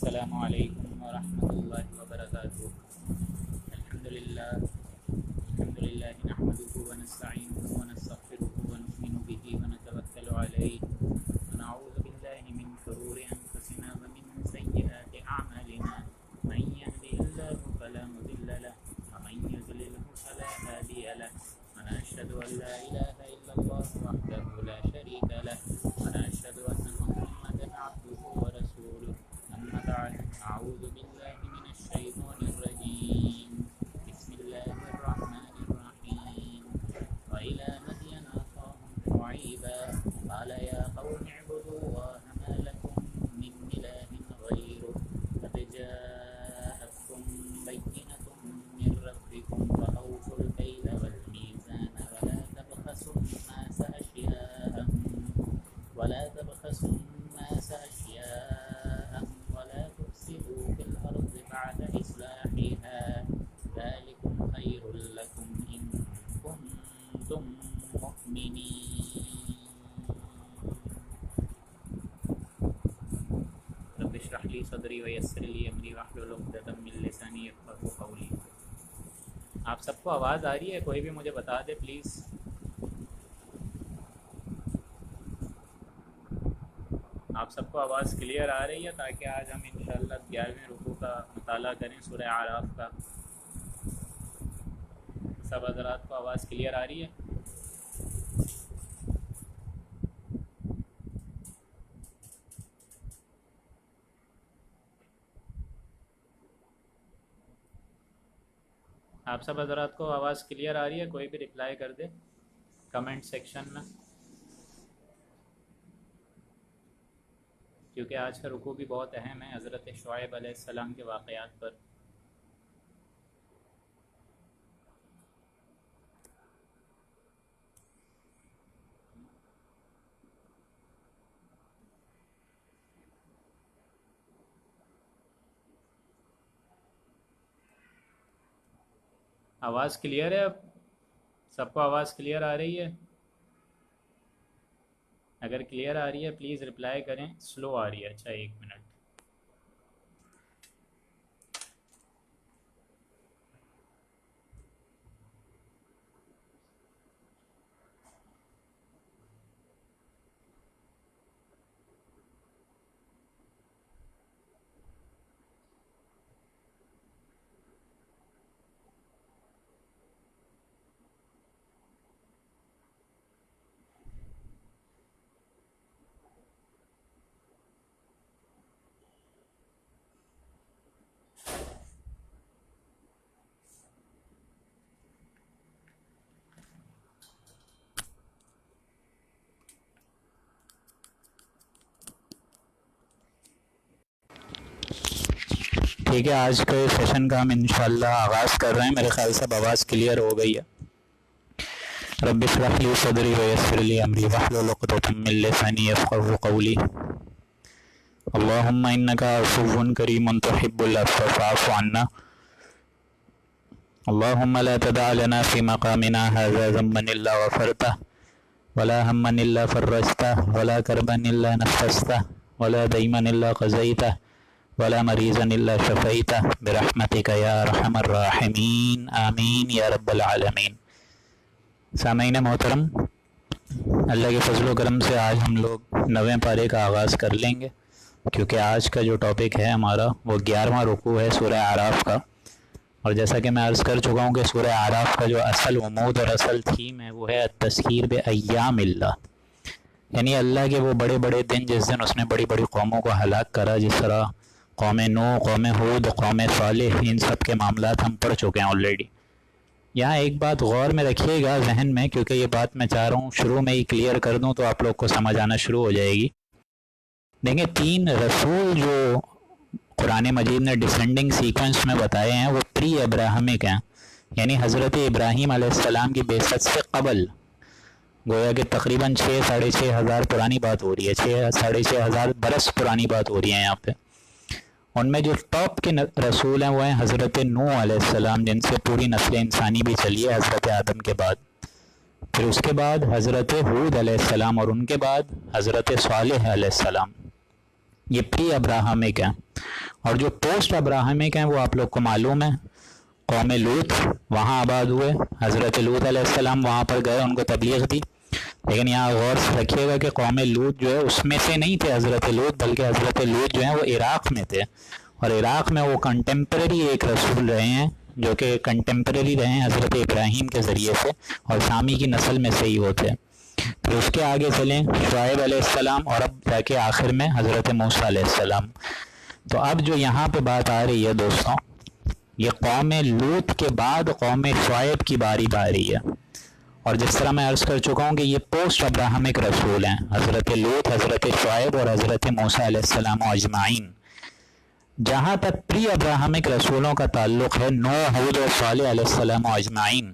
السلام علیکم ورحمۃ اللہ وبرکاتہ۔ الحمد للہ نحمده ونستعینه ونستغفره ونؤمن به ونتوکل علیہ ونعوذ باللہ من شرور انفسنا ومن سیئات اعمالنا من یهده اللہ فلا مضل له ومن یضلل فلا هادی له ونشهد ان لا الہ الا اللہ وحدہ لا شریک له ونشهد ان محمدا عبده ورسولہ۔ أما بعد، أعوذ بالله من الشيطان الرجيم، بسم الله الرحمن الرحيم۔ وإلى مدين أخاهم شعيبا قال يا قوم اعبدوا الله ما لكم من إله غيره قد جاءتكم بينة من ربكم فأوفوا الكيل والميزان ولا تبخسوا الناس أشياءهم ولا تفسدوا في الأرض بعد إصلاحها ذلكم خير لكم إن كنتم مؤمنين۔ رب اشرح لي صدري ويسر لي أمري واحلل عقدة من لساني يفقهوا قولي۔ آپ سب کو آواز آ رہی ہے؟ کوئی بھی مجھے بتا دے پلیز۔ آپ سب کو آواز کلیئر آ رہی ہے تاکہ آج ہم انشاءاللہ 11ویں رکوع کا مطالعہ کریں سورہ اعراف کا۔ سب حضرات کو آواز کلیئر آ رہی ہے؟ آپ سب حضرات کو آواز کلیئر آ رہی ہے؟ کوئی بھی رپلائی کر دے کمنٹ سیکشن میں، کیونکہ آج کا رکوع بھی بہت اہم ہے حضرت شعیب علیہ السلام کے واقعات پر۔ آواز کلیئر ہے؟ اب سب کو آواز کلیئر آ رہی ہے؟ اگر کلیئر آ رہی ہے پلیز رپلائی کریں، سلو آ رہی ہے۔ اچھا، ایک منٹ۔ ٹھیک ہے، آج کے سیشن کا ہم انشاءاللہ آغاز کر رہے ہیں۔ میرے خیال سے آواز کلیئر ہو گئی ہے۔ رب اشرح لی صدری ویسر لی امری واحلل عقدۃ من لسانی یفقهوا قولی۔ اللهم انک عفو کریم تحب العفو فاعف عنا۔ اللهم لا تدع لنا في مقامنا هذا ذنبا الا غفرته ولا هما الا فرجته ولا كربا الا نفسته ولا ديما الا قضيته ولا مریضا الا شفیتہ برحمتک یا ارحم الراحمین آمین یا رب العالمین۔ سامعین محترم، اللہ کے فضل و کرم سے آج ہم لوگ 9ویں پارے کا آغاز کر لیں گے، کیونکہ آج کا جو ٹاپک ہے ہمارا وہ 11واں رکوع ہے سورہ اعراف کا۔ اور جیسا کہ میں عرض کر چکا ہوں کہ سورہ اعراف کا جو اصل عمود اور اصل تھیم ہے وہ ہے التذکیر بایام اللہ، یعنی اللہ کے وہ بڑے بڑے دن جس دن اس نے بڑی بڑی قوموں کو ہلاک کرا، جس طرح قوم نوح، قوم ہود، قوم صالح، ان سب کے معاملات ہم پڑھ چکے ہیں آلریڈی۔ یہاں ایک بات غور میں رکھیے گا ذہن میں، کیونکہ یہ بات میں چاہ رہا ہوں شروع میں ہی کلیئر کر دوں تو آپ لوگ کو سمجھ آنا شروع ہو جائے گی۔ دیکھیں، 3 رسول جو قرآن مجید نے ڈسینڈنگ سیکوینس میں بتائے ہیں وہ پری ابراہمک ہیں، یعنی حضرت ابراہیم علیہ السلام کی بعثت سے قبل، گویا کہ تقریباً 6-6.5 ہزار پرانی بات ہو رہی ہے، 6-6.5 ہزار برس پرانی بات ہو رہی ہے یہاں پہ۔ ان میں جو ٹاپ کے رسول ہیں وہ ہیں حضرت نوح علیہ السلام، جن سے پوری نسل انسانی بھی چلی ہے حضرت آدم کے بعد۔ پھر اس کے بعد حضرت ہود علیہ السلام، اور ان کے بعد حضرت صالح علیہ السلام۔ یہ پری ابراہمک ہیں، اور جو پوسٹ ابراہمک ہیں وہ آپ لوگ کو معلوم ہے، قوم لوط وہاں آباد ہوئے، حضرت لوط علیہ السلام وہاں پر گئے، ان کو تبلیغ دی، لیکن یہاں غور سے رکھیے گا کہ قوم لوط جو ہے اس میں سے نہیں تھے حضرت لوط، بلکہ حضرت لوط جو ہیں وہ عراق میں تھے، اور عراق میں وہ کنٹمپریری ایک رسول رہے ہیں جو کہ کنٹمپریری رہے ہیں حضرت ابراہیم کے ذریعے سے، اور سامی کی نسل میں سے ہی وہ تھے۔ پھر اس کے آگے چلیں شعیب علیہ السلام، اور اب جا کے آخر میں حضرت موسیٰ علیہ السلام۔ تو اب جو یہاں پہ بات آ رہی ہے دوستوں، یہ قوم لوط کے بعد قوم شعیب کی باری آ رہی ہے، اور جس طرح میں عرض کر چکا ہوں کہ یہ پوسٹ ابراہمک رسول ہیں، حضرت لوط، حضرت شعیب اور حضرت موسیٰ علیہ السلام اجمعین۔ جہاں تک پری ابراہمک رسولوں کا تعلق ہے، نوح، ہود اور صالح علیہ السلام اجمعین،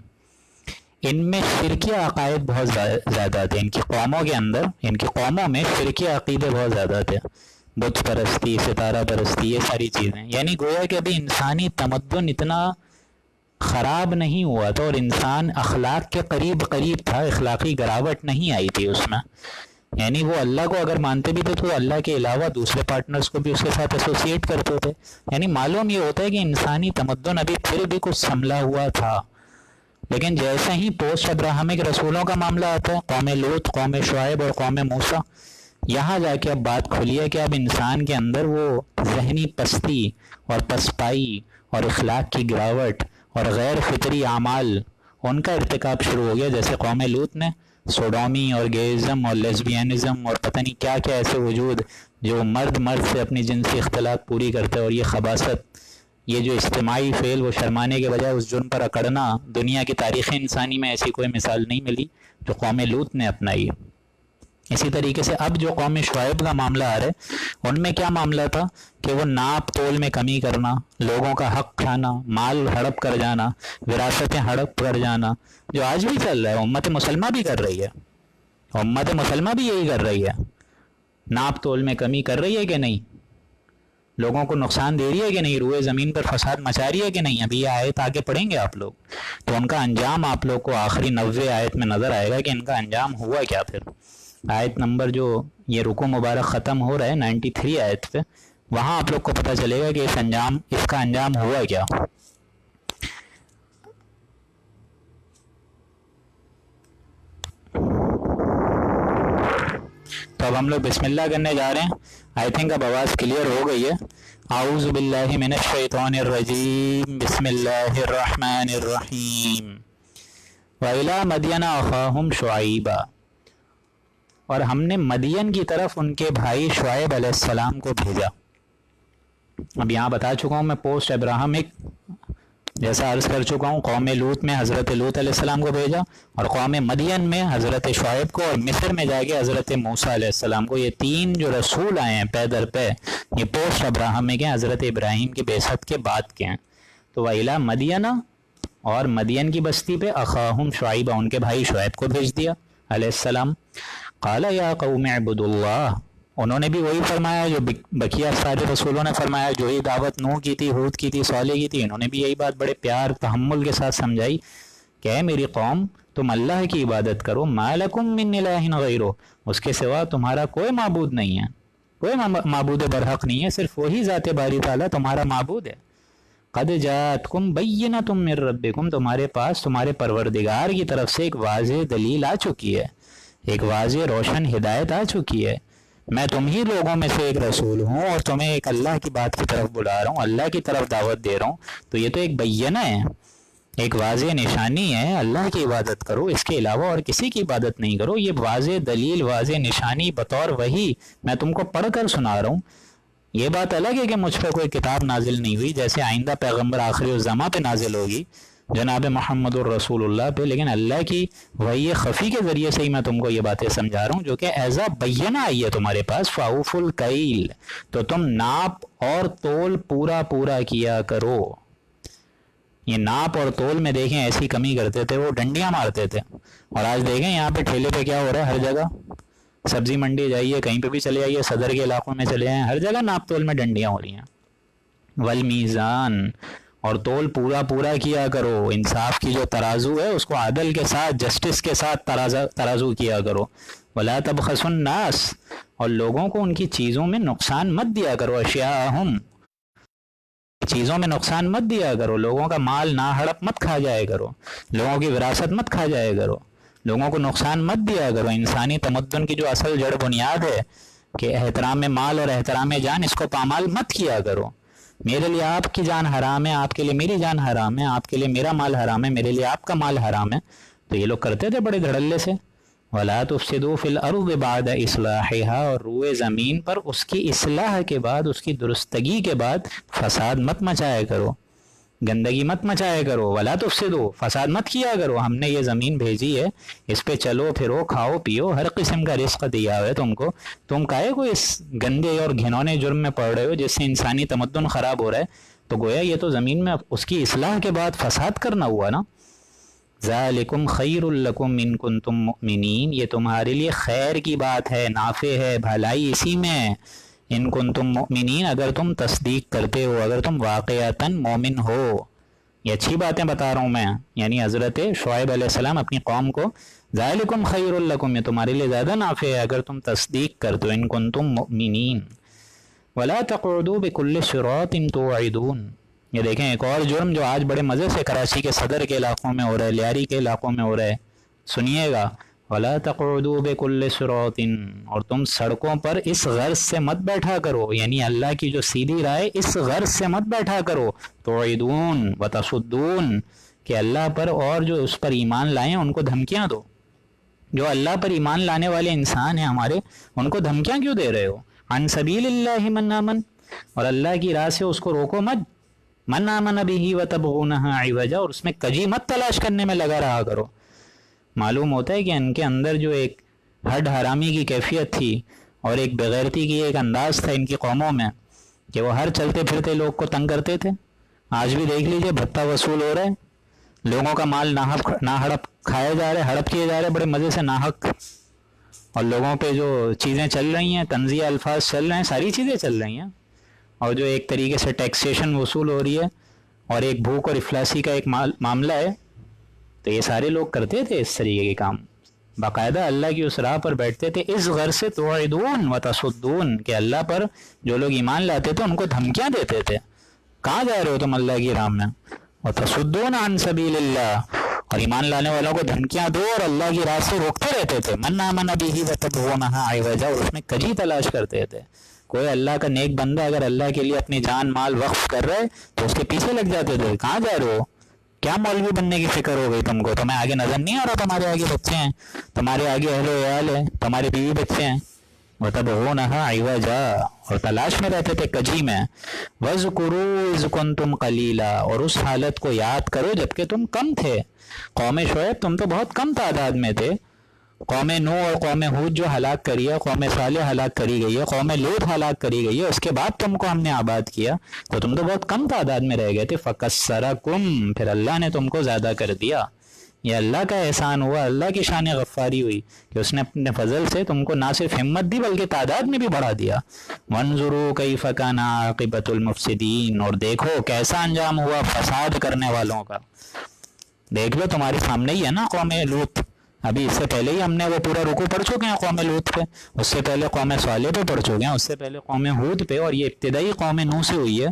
ان میں شرکی عقائد بہت زیادہ تھے، ان کی قوموں کے اندر، ان کی قوموں میں شرکی عقیدے بہت زیادہ تھے، بت پرستی، ستارہ پرستی، یہ ساری چیزیں، یعنی گویا کہ ابھی انسانی تمدن اتنا خراب نہیں ہوا تھا، اور انسان اخلاق کے قریب تھا، اخلاقی گراوٹ نہیں آئی تھی اس میں، یعنی وہ اللہ کو اگر مانتے بھی تھے تو اللہ کے علاوہ دوسرے پارٹنرز کو بھی اس کے ساتھ ایسوسیٹ کرتے تھے، یعنی معلوم یہ ہوتا ہے کہ انسانی تمدن ابھی پھر بھی کچھ سنبھلا ہوا تھا۔ لیکن جیسے ہی پوسٹ ابراہمک رسولوں کا معاملہ آتا ہے، قوم لوط، قوم شعیب اور قوم موسیٰ، یہاں جا کے اب بات کھلی ہے کہ اب انسان کے اندر وہ ذہنی پستی اور پسپائی اور اخلاق کی گراوٹ اور غیر فطری اعمال ان کا ارتکاب شروع ہو گیا، جیسے قوم لوط نے سوڈومی اور گیزم اور لیسبینزم اور پتہ نہیں کیا کیا ایسے وجود جو مرد سے اپنی جنسی اختلاط پوری کرتے، اور یہ خباثت، یہ جو اجتماعی فعل، وہ شرمانے کے بجائے اس جرم پر اکڑنا، دنیا کی تاریخ انسانی میں ایسی کوئی مثال نہیں ملی جو قوم لوط نے اپنائی۔ اسی طریقے سے اب جو قوم شعیب کا معاملہ آ رہا ہے، ان میں کیا معاملہ تھا کہ وہ ناپ تول میں کمی کرنا، لوگوں کا حق کھانا، مال ہڑپ کر جانا، وراثتیں ہڑپ کر جانا، جو آج بھی چل رہا ہے، امت مسلمہ بھی کر رہی ہے، امت مسلمہ بھی یہی کر رہی ہے، ناپ تول میں کمی کر رہی ہے کہ نہیں، لوگوں کو نقصان دے رہی ہے کہ نہیں، روئے زمین پر فساد مچا رہی ہے کہ نہیں۔ ابھی یہ آیت آگے پڑھیں گے آپ لوگ تو ان کا انجام آپ لوگ کو آخری 90 آیت میں نظر آئے گا کہ ان کا انجام ہوا کیا۔ پھر آیت نمبر جو یہ رکوع مبارک ختم ہو رہا ہے 93 آیت پہ، وہاں آپ لوگ کو پتہ چلے گا کہ اس کا انجام ہوا کیا۔ تو اب ہم لوگ بسم اللہ کرنے جا رہے ہیں۔ آئی تھنک اب آواز کلیئر ہو گئی ہے۔ اعوذ باللہ من الشیطان الرجیم، بسم اللہ الرحمن الرحیم۔ وَإِلَىٰ مَدْيَنَ أَخَاهُمْ شُعَيْبًا، اور ہم نے مدین کی طرف ان کے بھائی شعیب علیہ السلام کو بھیجا۔ اب یہاں بتا چکا ہوں میں پوسٹ ابراہمک، جیسا عرض کر چکا ہوں، قوم لوط میں حضرت لوط علیہ السلام کو بھیجا، اور قوم مدین میں حضرت شعیب کو، اور مصر میں جا کے حضرت موسیٰ علیہ السلام کو۔ یہ تین جو رسول آئے ہیں پے در پے، یہ پوسٹ ابراہمک ہیں، حضرت ابراہیم کی بعثت کے بعد کے ہیں۔ تو وَإِلَىٰ مَدْيَنَ، اور مدین کی بستی پہ أَخَاهُمْ شُعَيْبًا، ان کے بھائی شعیب کو بھیج دیا علیہ السلام۔ قال یا قوم اعبدوا اللہ، انہوں نے بھی وہی فرمایا جو بقیہ سارے رسولوں نے فرمایا، جو ہی دعوت نوح کی تھی، ہود کی تھی، صالح کی تھی، انہوں نے بھی یہی بات بڑے پیار تحمل کے ساتھ سمجھائی کہ اے میری قوم، تم اللہ کی عبادت کرو، ما لکم من الہ غیرہ، اس کے سوا تمہارا کوئی معبود نہیں ہے، کوئی معبود برحق نہیں ہے، صرف وہی ذات باری تعالیٰ تمہارا معبود ہے۔ قد جاءتکم بینۃ من ربکم، تمہارے پاس تمہارے پروردگار کی طرف سے ایک واضح دلیل آ چکی ہے، ایک واضح روشن ہدایت آ چکی ہے۔ میں تم ہی لوگوں میں سے ایک رسول ہوں، اور تمہیں ایک اللہ کی بات کی طرف بلا رہا ہوں، اللہ کی طرف دعوت دے رہا ہوں، تو یہ تو ایک بینہ ہے، ایک واضح نشانی ہے، اللہ کی عبادت کرو، اس کے علاوہ اور کسی کی عبادت نہیں کرو۔ یہ واضح دلیل، واضح نشانی بطور وہی میں تم کو پڑھ کر سنا رہا ہوں۔ یہ بات الگ ہے کہ مجھ پہ کوئی کتاب نازل نہیں ہوئی، جیسے آئندہ پیغمبر آخری الزماں پہ نازل ہوگی جناب محمد الرسول اللہ پہ، لیکن اللہ کی وحی خفی کے ذریعے سے ہی میں تم کو یہ باتیں سمجھا رہا ہوں جو کہ ایز اے بینہ آئی ہے تمہارے پاس۔ فَأَوْفُوا الْكَيْلَ، تو تم ناپ اور تول پورا کیا کرو۔ یہ ناپ اور تول میں دیکھیں ایسی کمی کرتے تھے، وہ ڈنڈیاں مارتے تھے، اور آج دیکھیں یہاں پہ ٹھیلے پہ کیا ہو رہا ہے، ہر جگہ سبزی منڈی جائیے، کہیں پہ بھی چلے جائیے، صدر کے علاقوں میں چلے جائیں، ہر جگہ ناپ تول میں ڈنڈیاں ہو رہی ہیں۔ وَالْمِيزَانَ، اور تول پورا کیا کرو، انصاف کی جو ترازو ہے اس کو عدل کے ساتھ، جسٹس کے ساتھ ترازو کیا کرو۔ وَلَا تَبْخَسُوا النَّاسَ، اور لوگوں کو ان کی چیزوں میں نقصان مت دیا کرو، اشیاءہم، چیزوں میں نقصان مت دیا کرو، لوگوں کا مال نا ہڑپ مت کھا جائے کرو، لوگوں کی وراثت مت کھا جائے کرو، لوگوں کو نقصان مت دیا کرو۔ انسانی تمدن کی جو اصل جڑ بنیاد ہے کہ احترام مال اور احترام جان، اس کو پامال مت کیا کرو۔ میرے لیے آپ کی جان حرام ہے، آپ کے لیے میری جان حرام ہے، آپ کے لیے میرا مال حرام ہے، میرے لیے آپ کا مال حرام ہے۔ تو یہ لوگ کرتے تھے بڑے دھڑلے سے، وَلَا تُفْسِدُوا فِي الْأَرْضِ بَعْدَ إِصْلَاحِهَا، اور روئے زمین پر اس کی اصلاح کے بعد، اس کی درستگی کے بعد فساد مت مچایا کرو، گندگی مت مچایا کرو۔ وَلَا تُفْسِدُوا، فساد مت کیا کرو، ہم نے یہ زمین بھیجی ہے، اس پہ چلو پھرو، کھاؤ پیو، ہر قسم کا رزق دیا ہے تم کو، تم کائے کو اس گندے اور گھنونے جرم میں پڑ رہے ہو جس سے انسانی تمدن خراب ہو رہا ہے؟ تو گویا یہ تو زمین میں اس کی اصلاح کے بعد فساد کرنا ہوا نا۔ ذالکم خیر لکم ان کنتم مؤمنین، یہ تمہارے لیے خیر کی بات ہے، نافع ہے، بھلائی اسی میں، ان کنتم مؤمنین، اگر تم تصدیق کرتے ہو، اگر تم واقعتاً مومن ہو۔ یہ اچھی باتیں بتا رہا ہوں میں، یعنی حضرت شعیب علیہ السلام اپنی قوم کو، ذالکم خیر لکم، یہ تمہارے لیے زیادہ نافع ہے اگر تم تصدیق کرتے ہو، ان کنتم مؤمنین۔ ولا تقعدوا بكل صراط توعدون، یہ دیکھیں ایک اور جرم جو آج بڑے مزے سے کراچی کے صدر کے علاقوں میں ہو رہا ہے، لیاری کے علاقوں میں ہو رہا ہے، سنیے گا، ولا تقعدوا بكل صراط، اور تم سڑکوں پر اس غرض سے مت بیٹھا کرو، یعنی اللہ کی جو سیدھی رائے، اس غرض سے مت بیٹھا کرو، توعدون وتصدون، کہ اللہ پر اور جو اس پر ایمان لائیں ان کو دھمکیاں دو۔ جو اللہ پر ایمان لانے والے انسان ہیں ہمارے، ان کو دھمکیاں کیوں دے رہے ہو؟ عن سبیل اللہ من آمن، اور اللہ کی راہ سے اس کو روکو مت، من آمن بہ وتبغونها عوجا، اور اس میں کجی مت تلاش کرنے میں لگا رہا کرو۔ معلوم ہوتا ہے کہ ان کے اندر جو ایک ہڈ حرامی کی کیفیت تھی اور ایک بغیرتی کی ایک انداز تھا ان کی قوموں میں کہ وہ ہر چلتے پھرتے لوگ کو تنگ کرتے تھے۔ آج بھی دیکھ لیجئے، بھتہ وصول ہو رہا ہے، لوگوں کا مال نا ہڑپ کھایا جا رہا ہے، ہڑپ کیے جا رہے ہیں بڑے مزے سے ناحق، اور لوگوں پہ جو چیزیں چل رہی ہیں، طنزیہ الفاظ چل رہے ہیں، ساری چیزیں چل رہی ہیں، اور جو ایک طریقے سے ٹیکسیشن وصول ہو رہی ہے اور ایک بھوک اور افلاسی کا ایک معاملہ ہے، تو یہ سارے لوگ کرتے تھے اس طریقے کے کام، باقاعدہ اللہ کی اس راہ پر بیٹھتے تھے، اس غرض سے توعدون وتصدون، کہ اللہ پر جو لوگ ایمان لاتے تھے ان کو دھمکیاں دیتے تھے، کہاں جا رہے ہو تم اللہ کی راہ میں، وتصدون عن سبیل اللہ، اور ایمان لانے والوں کو دھمکیاں دو اور اللہ کی راہ سے روکتے رہتے تھے، من آمن بہ وتبغونها عوجا، اور اس میں کجی تلاش کرتے تھے۔ کوئی اللہ کا نیک بندہ اگر اللہ کے لیے اپنی جان مال وقف کر رہے تو اس کے پیچھے لگ جاتے تھے، کہاں جا رہے ہو، کیا مولوی بننے کی فکر ہو گئی تم کو، تمہیں آگے نظر نہیں آ رہا، تمہارے آگے بچے ہیں، تمہارے آگے اہل و عیال ہے، تمہارے بیوی بچے ہیں، وتبغونها عوجا، اور تلاش میں رہتے تھے، کجی میں، وَاذْكُرُوا إِذْ كُنْتُمْ قَلِيلًا، اور اس حالت کو یاد کرو جبکہ تم کم تھے۔ قوم شعیب تم تو بہت کم تعداد میں تھے، قوم نوح اور قوم ہود جو ہلاک کری ہے، قوم صالح ہلاک کری گئی ہے، قوم لوط ہلاک کری گئی ہے، اس کے بعد تم کو ہم نے آباد کیا، تو تم تو بہت کم تعداد میں رہ گئے تھے، فَكَسَّرَكُمْ، پھر اللہ نے تم کو زیادہ کر دیا۔ یہ اللہ کا احسان ہوا، اللہ کی شان غفاری ہوئی کہ اس نے اپنے فضل سے تم کو نہ صرف ہمت دی بلکہ تعداد میں بھی بڑھا دیا۔ وَانظُرُوا كَيْفَ كَانَ عَاقِبَةُ الْمُفْسِدِينَ، اور دیکھو کیسا انجام ہوا فساد کرنے والوں کا۔ دیکھ لو تمہارے سامنے ہی ہے نا قوم لوط، ابھی اس سے پہلے ہی ہم نے وہ پورا رکوع پڑھ چکے ہیں قوم لوط پہ، اس سے پہلے قوم صالح پہ پڑھ چکے ہیں، اس سے پہلے قوم ہود پہ، اور یہ ابتدائی قوم نوح سے ہوئی ہے۔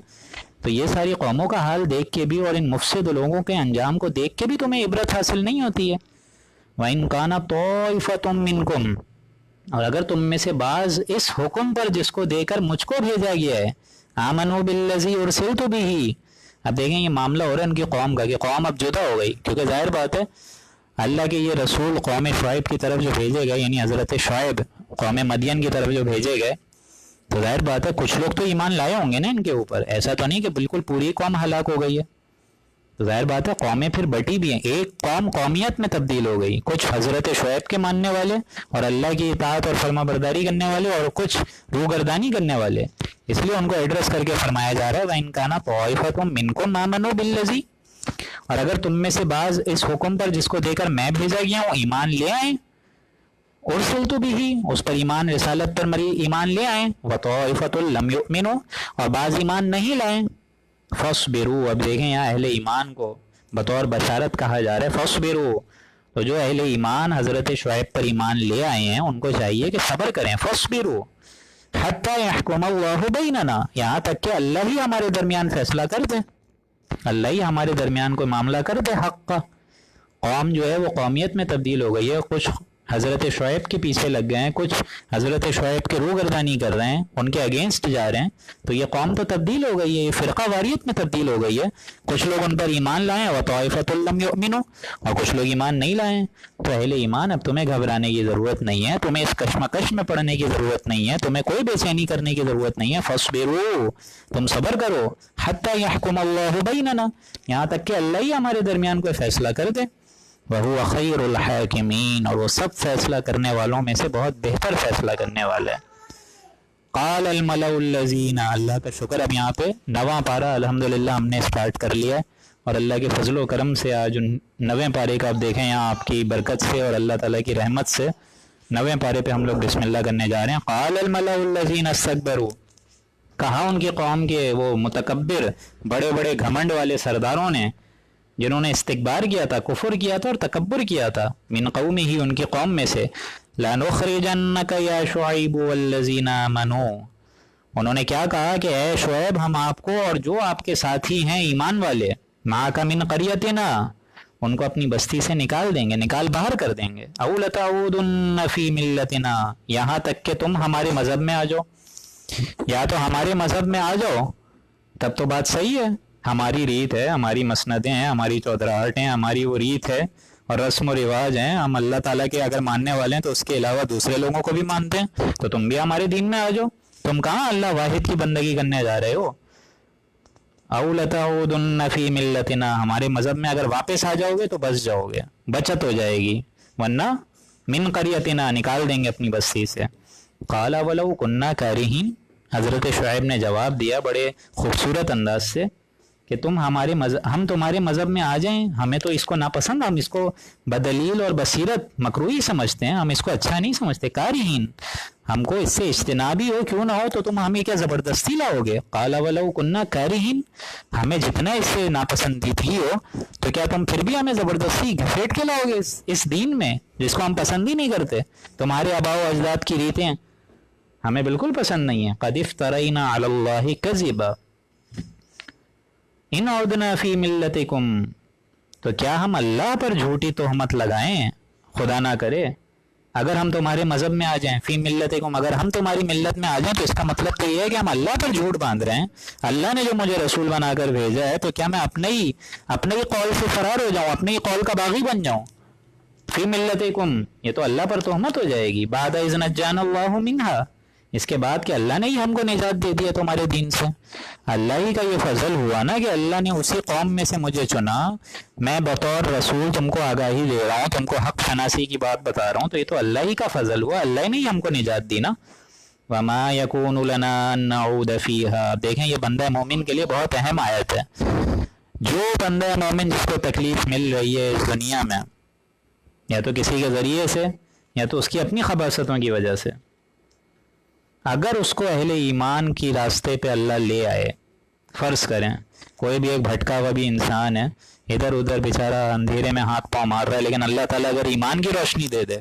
تو یہ ساری قوموں کا حال دیکھ کے بھی اور ان مفسد لوگوں کے انجام کو دیکھ کے بھی تمہیں عبرت حاصل نہیں ہوتی ہے۔ وَإِن كَانَ طَائِفَةٌ مِّنكُمْ، اور اگر تم میں سے بعض اس حکم پر جس کو دے کر مجھ کو بھیجا گیا ہے، آمنوا بالذی ارسلت بہ، اب دیکھیں یہ معاملہ ہو رہا ہے ان کی قوم کا کہ قوم اب جدا ہو گئی، کیونکہ ظاہر بات ہے اللہ کے یہ رسول قوم شعیب کی طرف جو بھیجے گئے، یعنی حضرت شعیب قوم مدین کی طرف جو بھیجے گئے، تو ظاہر بات ہے کچھ لوگ تو ایمان لائے ہوں گے نا ان کے اوپر، ایسا تو نہیں کہ بالکل پوری قوم ہلاک ہو گئی ہے، تو ظاہر بات ہے قومیں پھر بٹی بھی ہیں، ایک قوم قومیت میں تبدیل ہو گئی، کچھ حضرت شعیب کے ماننے والے اور اللہ کی اطاعت اور فرما برداری کرنے والے، اور کچھ روگردانی کرنے والے، اس لیے ان کو ایڈریس کر کے فرمایا جا رہا ہے وَإِن كَانَ طَائِفَةٌ مِّنكُمْ آمَنُوا بِالَّذِي، اور اگر تم میں سے بعض اس حکم پر جس کو دے کر میں بھیجا گیا ہوں ایمان لے آئیں، ارسلت بھی، اس پر ایمان رسالت پر ایمان لے آئیں، وَطَائِفَةٌ لَمْ يُؤْمِنُوا، اور بعض ایمان نہیں لائیں، فَاصْبِرُوا، اب دیکھیں یہاں اہل ایمان کو بطور بشارت کہا جا رہا ہے، فَاصْبِرُوا، تو جو اہل ایمان حضرت شعیب پر ایمان لے آئے ہیں ان کو چاہیے کہ صبر کریں، فاصبروا حتی یحکم اللہ بیننا، یہاں تک کہ اللہ ہی ہمارے درمیان فیصلہ کر دے، اللہ ہی ہمارے درمیان کوئی معاملہ کر دے حق کا۔ قوم جو ہے وہ قومیت میں تبدیل ہو گئی ہے، کچھ حضرت شعیب کے پیچھے لگ گئے ہیں، کچھ حضرت شعیب کے روگردانی کر رہے ہیں، ان کے اگینسٹ جا رہے ہیں، تو یہ قوم تو تبدیل ہو گئی ہے، یہ فرقہ واریت میں تبدیل ہو گئی ہے۔ کچھ لوگ ان پر ایمان لائیں وطائفۃ لم یؤمنوا، اور کچھ لوگ ایمان نہیں لائیں۔ تو اہل ایمان اب تمہیں گھبرانے کی ضرورت نہیں ہے، تمہیں اس کشمکش میں پڑنے کی ضرورت نہیں ہے، تمہیں کوئی بے چینی کرنے کی ضرورت نہیں ہے، فاصبروا، تم صبر کرو، حتی یحکم اللہ بیننا، یہاں تک کہ اللہ ہی ہمارے درمیان کوئی فیصلہ کر دے، وَهُوَ خَيْرُ الْحَاكِمِينَ، اور وہ سب فیصلہ کرنے والوں میں سے بہت بہتر فیصلہ کرنے والا ہے۔ قَالَ الْمَلَأُ الَّذِينَ، اللہ کا شکر، اب یہاں پہ 9واں پارہ الحمدللہ ہم نے سٹارٹ کر لیا ہے، اور اللہ کے فضل و کرم سے آج 9ویں پارے کا آپ دیکھیں یہاں آپ کی برکت سے اور اللہ تعالیٰ کی رحمت سے 9ویں پارے پہ ہم لوگ بسم اللہ کرنے جا رہے ہیں۔ قَالَ الْمَلَأُ الَّذِينَ اسْتَكْبَرُوا، کہا ان کی قوم کے وہ متکبر بڑے بڑے گھمنڈ والے سرداروں نے، جنہوں نے استکبار کیا تھا، کفر کیا تھا اور تکبر کیا تھا، من قومہ ہی، ان کی قوم میں سے، لَنُخْرِجَنَّكَ يَا شُعَيْبُ وَالَّذِينَ آمَنُوا، انہوں نے کیا کہا کہ اے شعیب ہم آپ کو اور جو آپ کے ساتھی ہیں ایمان والے، مَعَكَ مِنْ قَرْيَتِنَا، ان کو اپنی بستی سے نکال دیں گے، نکال باہر کر دیں گے، أَوْ لَتَعُودُنَّ فِي مِلَّتِنَا، یہاں تک کہ تم ہمارے مذہب میں آ جاؤ، یا تو ہمارے مذہب میں آ جاؤ تب تو بات صحیح ہے، ہماری ریت ہے، ہماری مسندیں ہیں، ہماری چودراہٹ ہیں، ہماری وہ ریت ہے اور رسم و رواج ہیں، ہم اللہ تعالیٰ کے اگر ماننے والے ہیں تو اس کے علاوہ دوسرے لوگوں کو بھی مانتے ہیں، تو تم بھی ہمارے دین میں آ جاؤ، تم کہاں اللہ واحد کی بندگی کرنے جا رہے ہو؟ أَوْ لَتَعُودُنَّ فِي مِلَّتِنَا، ہمارے مذہب میں اگر واپس آ جاؤ گے تو بچ جاؤ گے، بچت ہو جائے گی، ورنہ من قریتنا، نکال دیں گے اپنی بستی سے۔ قَالَ وَلَوْ كُنَّا كَارِهِينَ، حضرت شعیب نے جواب دیا بڑے خوبصورت انداز سے کہ ہم تمہارے مذہب میں آ جائیں، ہمیں تو اس کو ناپسند، ہم اس کو بدلیل اور بصیرت مکروہی سمجھتے ہیں، ہم اس کو اچھا نہیں سمجھتے، کارہین، ہم کو اس سے اجتنابی ہو کیوں نہ ہو تو تم ہمیں کیا زبردستی لاؤ گے؟ قال ولو کنا کارہین، ہمیں جتنا اس سے ناپسندیدگی ہو تو کیا تم پھر بھی ہمیں زبردستی گھسیٹ کے لاؤ گے اس دین میں جس کو ہم پسند ہی نہیں کرتے؟ تمہارے آباء و اجداد کی ریتیں ہمیں بالکل پسند نہیں ہیں۔ قد افترینا علی اللہ کذبا ان عدنا فی ملتکم، تو کیا ہم اللہ پر جھوٹی تہمت لگائیں؟ خدا نہ کرے اگر ہم تمہارے مذہب میں آ جائیں، فی ملتکم، اگر ہم تمہاری ملت میں آ جائیں تو اس کا مطلب تو یہ ہے کہ ہم اللہ پر جھوٹ باندھ رہے ہیں۔ اللہ نے جو مجھے رسول بنا کر بھیجا ہے تو کیا میں اپنے ہی قول سے فرار ہو جاؤں، اپنے ہی قول کا باغی بن جاؤں؟ فی ملتکم، یہ تو اللہ پر تہمت ہو جائے گی۔ بعد اذ نجانا اللہ منہا، اس کے بعد کہ اللہ نے ہی ہم کو نجات دے دیا تمہارے دین سے، اللہ ہی کا یہ فضل ہوا نا کہ اللہ نے اسی قوم میں سے مجھے چنا، میں بطور رسول تم کو آگاہی دے رہا ہوں، تم کو حق شناسی کی بات بتا رہا ہوں، تو یہ تو اللہ ہی کا فضل ہوا، اللہ نے ہی ہم کو نجات دی نا۔ وما یکون لنا ان نعود فیہا، دیکھیں یہ بندہ مومن کے لیے بہت اہم آیت ہے۔ جو بندہ مومن جس کو تکلیف مل رہی ہے اس دنیا میں، یا تو کسی کے ذریعے سے یا تو اس کی اپنی خباثتوں کی وجہ سے، اگر اس کو اہل ایمان کی راستے پہ اللہ لے آئے، فرض کریں کوئی بھی ایک بھٹکا ہوا بھی انسان ہے، ادھر ادھر بیچارہ اندھیرے میں ہاتھ پاؤں مار رہا ہے، لیکن اللہ تعالیٰ اگر ایمان کی روشنی دے دے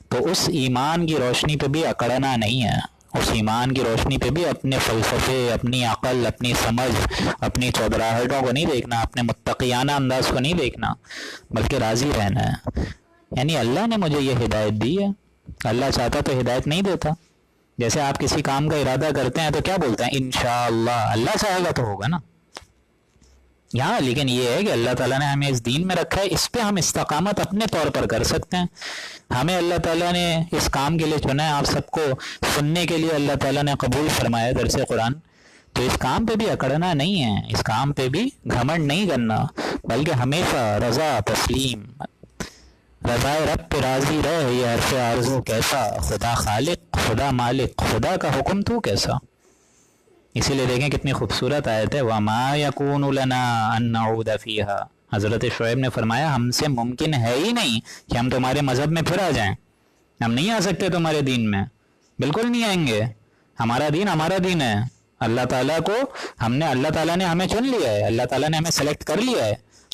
تو اس ایمان کی روشنی پہ بھی اکڑنا نہیں ہے، اس ایمان کی روشنی پہ بھی اپنے فلسفے، اپنی عقل، اپنی سمجھ، اپنی چودراہٹوں کو نہیں دیکھنا، اپنے متقیانہ انداز کو نہیں دیکھنا، بلکہ راضی رہنا ہے۔ یعنی اللہ نے مجھے یہ ہدایت دی ہے، اللہ چاہتا تو ہدایت نہیں دیتا۔ جیسے آپ کسی کام کا ارادہ کرتے ہیں تو کیا بولتے ہیں؟ انشاءاللہ، اللہ چاہے گا تو ہوگا نا۔ یہاں لیکن یہ ہے کہ اللہ تعالیٰ نے ہمیں اس دین میں رکھا ہے، اس پہ ہم استقامت اپنے طور پر کر سکتے ہیں۔ ہمیں اللہ تعالیٰ نے اس کام کے لیے چنا ہے، آپ سب کو سننے کے لیے اللہ تعالیٰ نے قبول فرمایا درس قرآن، تو اس کام پہ بھی اکڑنا نہیں ہے، اس کام پہ بھی گھمنڈ نہیں کرنا، بلکہ ہمیشہ رضا تسلیم، رضا رب پہ راضی رہ، یہ عرف آرزو کیسا، خدا خالق، خدا مالک، خدا کا حکم تو کیسا۔ اسی لیے دیکھیں کتنی خوبصورت آیت ہے، وَمَا يَكُونُ لَنَا أَن نَعُودَ فِيهَا، حضرت شعیب نے فرمایا ہم سے ممکن ہے ہی نہیں کہ ہم تمہارے مذہب میں پھر آ جائیں، ہم نہیں آ سکتے تمہارے دین میں، بالکل نہیں آئیں گے، ہمارا دین ہے، اللہ تعالیٰ نے ہمیں چن لیا ہے، اللہ تعالیٰ نے ہمیں سلیکٹ کر لیا ہے،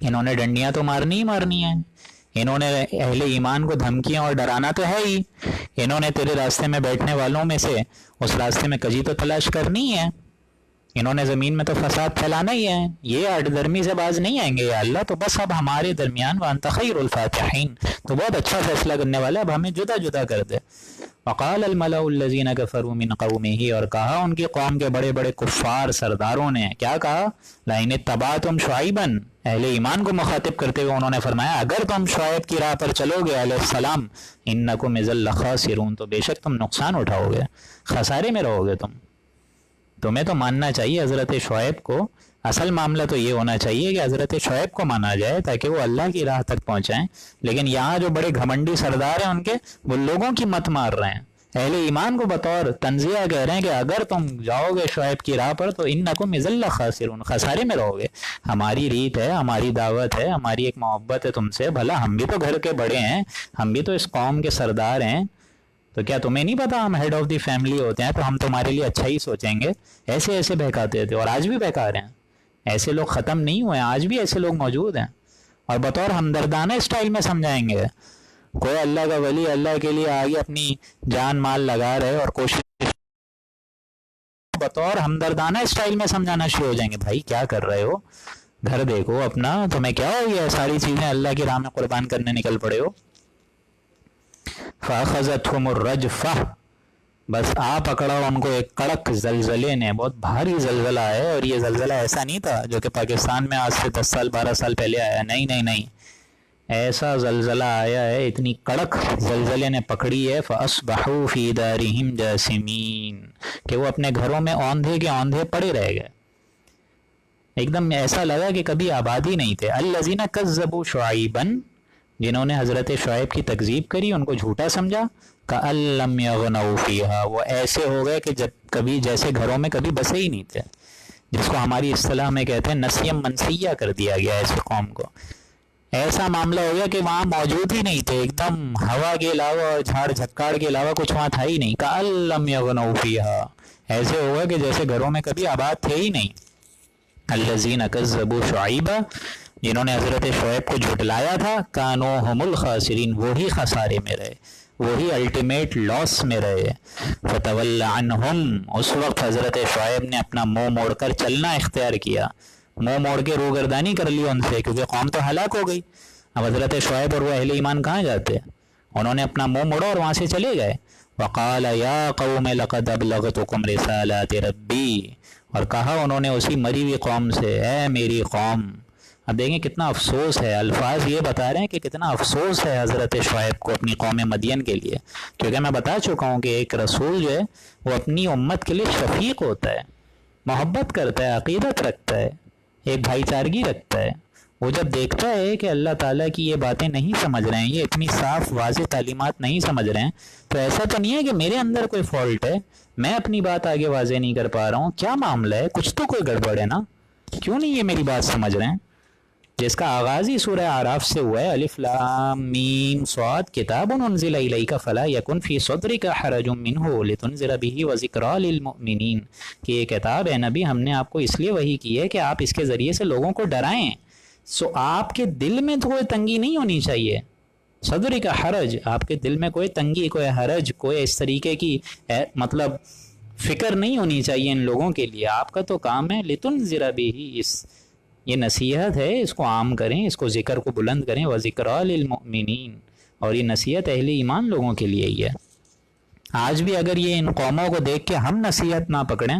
انہوں نے ڈنڈیاں تو مارنی ہی مارنی ہیں، انہوں نے اہل ایمان کو دھمکیاں اور ڈرانا تو ہے ہی، انہوں نے تیرے راستے میں بیٹھنے والوں میں سے اس راستے میں کجی تو تلاش کرنی ہے، انہوں نے زمین میں تو فساد پھیلانا ہی ہے، یہ اٹ درمی سے باز نہیں آئیں گے یا اللہ، تو بس اب ہمارے درمیان وانت خیر الفاتحین، تو بہت اچھا فیصلہ کرنے والا ہے، اب ہمیں جدا جدا کر دے۔ وقال الملأ الذین کفروا من قومہ، اور کہا ان کی قوم کے بڑے بڑے کفار سرداروں نے، کیا کہا؟ لئن اتبعتم شعیبا، اہل ایمان کو مخاطب کرتے ہوئے انہوں نے فرمایا اگر تم شعیب کی راہ پر چلو گے علیہ السلام، انکم اذا لخاسرون، تو بے شک تم نقصان اٹھاؤ گے، خسارے میں رہو گے تمہیں تو ماننا چاہیے حضرت شعیب کو، اصل معاملہ تو یہ ہونا چاہیے کہ حضرت شعیب کو مانا جائے تاکہ وہ اللہ کی راہ تک پہنچائیں، لیکن یہاں جو بڑے گھمنڈی سردار ہیں ان کے، وہ لوگوں کی مت مار رہے ہیں، اہل ایمان کو بطور تنزیہ کہہ رہے ہیں کہ اگر تم جاؤ گے شعیب کی راہ پر تو انکم اذا لخاسرون، خسارے میں رہو گے، ہماری ریت ہے، ہماری دعوت ہے، ہماری ایک محبت ہے تم سے، بھلا ہم بھی تو گھر کے بڑے ہیں، ہم بھی تو اس قوم کے سردار ہیں، تو کیا تمہیں نہیں پتا ہم ہیڈ آف دی فیملی ہوتے ہیں تو ہم تمہارے لیے اچھا ہی سوچیں گے، ایسے بہکاتے تھے، اور آج بھی بہکا رہے ہیں، ایسے لوگ ختم نہیں ہوئے ہیں، آج بھی ایسے لوگ موجود ہیں، اور بطور ہمدردانہ اسٹائل میں سمجھائیں گے، کوئی اللہ کا ولی اللہ کے لیے آگے اپنی جان مال لگا رہے اور کوشش، بطور ہمدردانہ اسٹائل میں سمجھانا شروع ہو جائیں گے، بھائی کیا کر رہے ہو، گھر دیکھو اپنا، تمہیں کیا ہو گیا ساری چیزیں اللہ کی راہ میں قربان کرنے نکل پڑے ہو۔ فَأَخَذَتْهُمُ الرَّجْفَةُ، بس آ پکڑا ان کو ایک کڑک زلزلے نے، بہت بھاری زلزلہ ہے، اور یہ زلزلہ ایسا نہیں تھا جو کہ پاکستان میں آج سے 10 سال 12 سال پہلے آیا، نہیں، ایسا زلزلہ آیا ہے، اتنی کڑک زلزلے نے پکڑی ہے، فَأَصْبَحُوا فِي دَارِهِمْ جَاثِمِينَ، کہ وہ اپنے گھروں میں اوندھے کے اوندھے پڑے رہ گئے، ایک دم ایسا لگا کہ کبھی آبادی نہیں تھے۔ الَّذِينَ كَذَّبُوا شُعَيْبًا، جنہوں نے حضرت شعیب کی تکذیب کری، ان کو جھوٹا سمجھا، کَأَن لَّمْ يَغْنَوْا فِيهَا، وہ ایسے ہو گئے کہ جب کبھی جیسے گھروں میں کبھی بسے ہی نہیں تھے، جس کو ہماری اصطلاح میں کہتے ہیں نسیم منسیہ کر دیا گیا ایسے قوم کو، ایسا معاملہ ہو گیا کہ وہاں موجود ہی نہیں تھے، ایک دم ہوا کے علاوہ اور جھاڑ جھکاڑ کے علاوہ کچھ وہاں تھا ہی نہیں، کَأَن لَّمْ يَغْنَوْا فِيهَا، ایسے ہو گئے کہ جیسے گھروں میں کبھی آباد تھے ہی نہیں۔ الذین کذبوا شعیبا، جنہوں نے حضرت شعیب کو جھٹلایا تھا، کانوا هم الخاسرین، وہی خسارے میں رہے، وہی الٹیمیٹ لاس میں رہے۔ فتول عنہم، اس وقت حضرت شعیب نے اپنا منہ موڑ کر چلنا اختیار کیا، منہ موڑ کے روگردانی کر لی ان سے، کیونکہ قوم تو ہلاک ہو گئی، اب حضرت شعیب اور وہ اہل ایمان کہاں جاتے، انہوں نے اپنا منہ موڑا اور وہاں سے چلے گئے۔ وقال یا قوم لقد ابلغتکم رسالات ربی، اور کہا انہوں نے اسی مری ہوئی قوم سے، اے میری قوم، اب دیکھیں کتنا افسوس ہے، الفاظ یہ بتا رہے ہیں کہ کتنا افسوس ہے حضرت شعیب کو اپنی قوم مدین کے لیے، کیونکہ میں بتا چکا ہوں کہ ایک رسول جو ہے وہ اپنی امت کے لیے شفیق ہوتا ہے، محبت کرتا ہے، عقیدت رکھتا ہے، ایک بھائی چارگی رکھتا ہے، وہ جب دیکھتا ہے کہ اللہ تعالیٰ کی یہ باتیں نہیں سمجھ رہے ہیں، یہ اتنی صاف واضح تعلیمات نہیں سمجھ رہے ہیں، تو ایسا تو نہیں ہے کہ میرے اندر کوئی فالٹ ہے، میں اپنی بات آگے واضح نہیں کر پا رہا ہوں، کیا معاملہ ہے، کچھ تو کوئی گڑبڑ ہے نا، کیوں نہیں یہ میری بات سمجھ رہے ہیں؟ جس کا آغاز ہی سورہ اعراف سے ہوا ہے، الف لام میم صاد، کتاب انزل الیک فلا یکن فی صدرک حرج منہ لتنذر بہ وذکریٰ للمؤمنین، کہ یہ کتاب ہے نبی، ہم نے آپ کو اس لیے وحی کی ہے کہ آپ اس کے ذریعے سے لوگوں کو ڈرائیں، سو آپ کے دل میں تو کوئی تنگی نہیں ہونی چاہیے، صدر کا حرج، آپ کے دل میں کوئی تنگی، کوئی حرج، کوئی اس طریقے کی مطلب فکر نہیں ہونی چاہیے ان لوگوں کے لیے، آپ کا تو کام ہے لتنذر بہ، یہ نصیحت ہے، اس کو عام کریں، اس کو ذکر کو بلند کریں، وذکریٰ للمؤمنین، اور یہ نصیحت اہل ایمان لوگوں کے لیے ہی ہے۔ آج بھی اگر یہ ان قوموں کو دیکھ کے ہم نصیحت نہ پکڑیں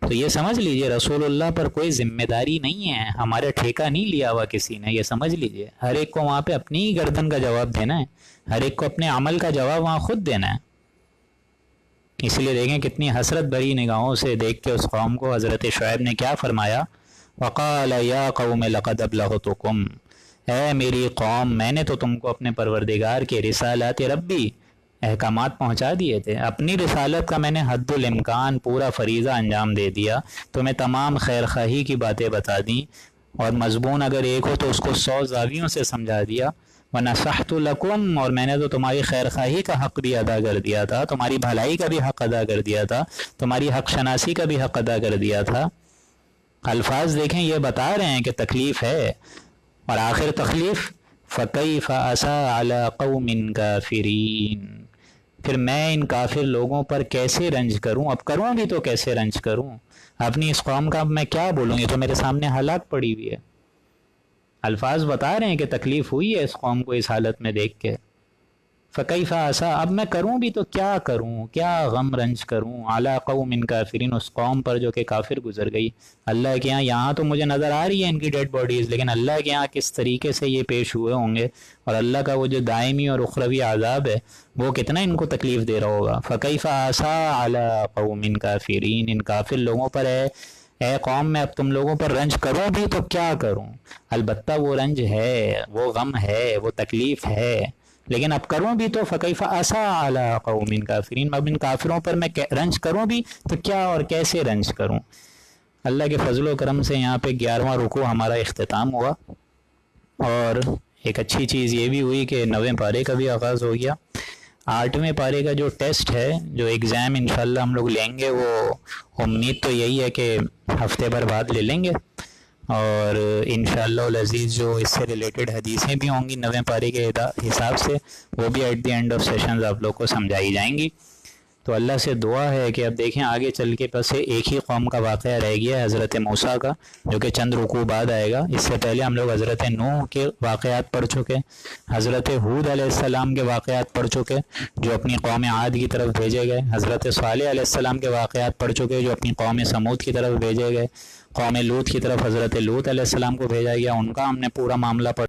تو یہ سمجھ لیجئے رسول اللہ پر کوئی ذمہ داری نہیں ہے، ہمارے ٹھیکہ نہیں لیا ہوا کسی نے، یہ سمجھ لیجئے، ہر ایک کو وہاں پہ اپنی ہی گردن کا جواب دینا ہے، ہر ایک کو اپنے عمل کا جواب وہاں خود دینا ہے۔ اس لیے دیکھیں کتنی حسرت بھری نگاہوں سے دیکھ کے اس قوم کو حضرت شعیب نے کیا فرمایا، وقال یا قوم لقد ابلغتکم، اے میری قوم، میں نے تو تم کو اپنے پروردگار کے رسالات ربی، احکامات پہنچا دیے تھے، اپنی رسالت کا میں نے حد الامکان پورا فریضہ انجام دے دیا، تمہیں تمام خیر خواہی کی باتیں بتا دیں، اور مضمون اگر ایک ہو تو اس کو 100 زاویوں سے سمجھا دیا، وَنَصَحْتُ لَكُمْ، اور میں نے تو تمہاری خیر خواہی کا حق بھی ادا کر دیا تھا، تمہاری بھلائی کا بھی حق ادا کر دیا تھا، تمہاری حق شناسی کا بھی حق ادا کر دیا تھا۔ الفاظ دیکھیں یہ بتا رہے ہیں کہ تکلیف ہے، اور آخر تکلیف فَكَيْفَ أَسَىٰ عَلَىٰ قَوْمٍ كَافِرِينَ، پھر میں ان کافر لوگوں پر کیسے رنج کروں، اب کروں بھی تو کیسے رنج کروں، اپنی اس قوم کا اب میں کیا بولوں، یہ تو میرے سامنے ہلاک پڑی ہوئی ہے۔ الفاظ بتا رہے ہیں کہ تکلیف ہوئی ہے اس قوم کو اس حالت میں دیکھ کے۔ فَكَيْفَ أَسَىٰ، اب میں کروں بھی تو کیا کروں، کیا غم رنج کروں، عَلَىٰ قَوْمٍ كَافِرِينَ، اس قوم پر جو کہ کافر گزر گئی۔ اللہ کے یہاں تو مجھے نظر آ رہی ہے ان کی ڈیڈ باڈیز، لیکن اللہ کے یہاں کس طریقے سے یہ پیش ہوئے ہوں گے، اور اللہ کا وہ جو دائمی اور اخروی عذاب ہے وہ کتنا ان کو تکلیف دے رہا ہوگا۔ فَكَيْفَ أَسَىٰ عَلَىٰ قَوْمٍ كَافِرِينَ، ان کافر لوگوں پر ہے، اے قوم میں اب تم لوگوں پر رنج کروں بھی تو کیا کروں، البتہ وہ رنج ہے، وہ غم ہے، وہ تکلیف ہے، لیکن اب کروں بھی تو فَكَيْفَ أَسَىٰ عَلَىٰ قَوْمٍ كَافِرِينَ، اب ان کافروں پر میں رنج کروں بھی تو کیا اور کیسے رنج کروں۔ اللہ کے فضل و کرم سے یہاں پہ 11واں رکوع ہمارا اختتام ہوا، اور ایک اچھی چیز یہ بھی ہوئی کہ 9ویں پارے کا بھی آغاز ہو گیا۔ 8ویں پارے کا جو ٹیسٹ ہے، جو ایگزام انشاءاللہ ہم لوگ لیں گے، وہ امید تو یہی ہے کہ ہفتے بھر بعد لے لیں گے، اور انشاءاللہ العزیز جو اس سے ریلیٹڈ حدیثیں بھی ہوں گی 9ویں پارے کے حساب سے، وہ بھی at the end of sessions آپ لوگ کو سمجھائی جائیں گی۔ تو اللہ سے دعا ہے کہ اب دیکھیں آگے چل کے بس ایک ہی قوم کا واقعہ رہ گیا ہے، حضرت موسیٰ کا، جو کہ چند رکوع بعد آئے گا۔ اس سے پہلے ہم لوگ حضرت نوح کے واقعات پڑھ چکے، حضرت ہود علیہ السلام کے واقعات پڑھ چکے جو اپنی قوم عاد کی طرف بھیجے گئے، حضرت صالح علیہ السلام کے واقعات پڑھ چکے جو اپنی قوم سمود کی طرف بھیجے گئے، قوم لوط کی طرف حضرت لوط علیہ السلام کو بھیجا گیا، ان کا ہم نے پورا معاملہ پڑھ